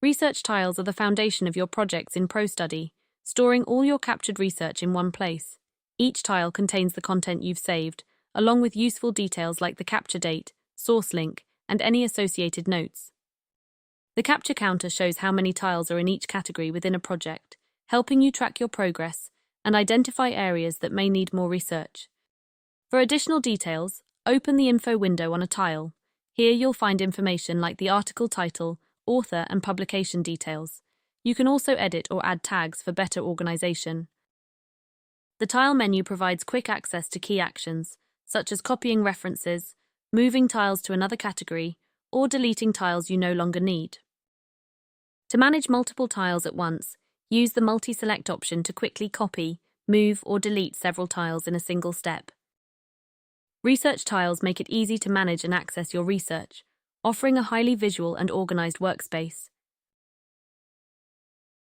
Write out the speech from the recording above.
Research tiles are the foundation of your projects in ProStudy, storing all your captured research in one place. Each tile contains the content you've saved, along with useful details like the capture date, source link, and any associated notes. The capture counter shows how many tiles are in each category within a project, helping you track your progress and identify areas that may need more research. For additional details, open the info window on a tile. Here you'll find information like the article title, author, and publication details. You can also edit or add tags for better organization. The tile menu provides quick access to key actions, such as copying references, moving tiles to another category, or deleting tiles you no longer need. To manage multiple tiles at once, use the multi-select option to quickly copy, move, or delete several tiles in a single step. Research tiles make it easy to manage and access your research, offering a highly visual and organized workspace.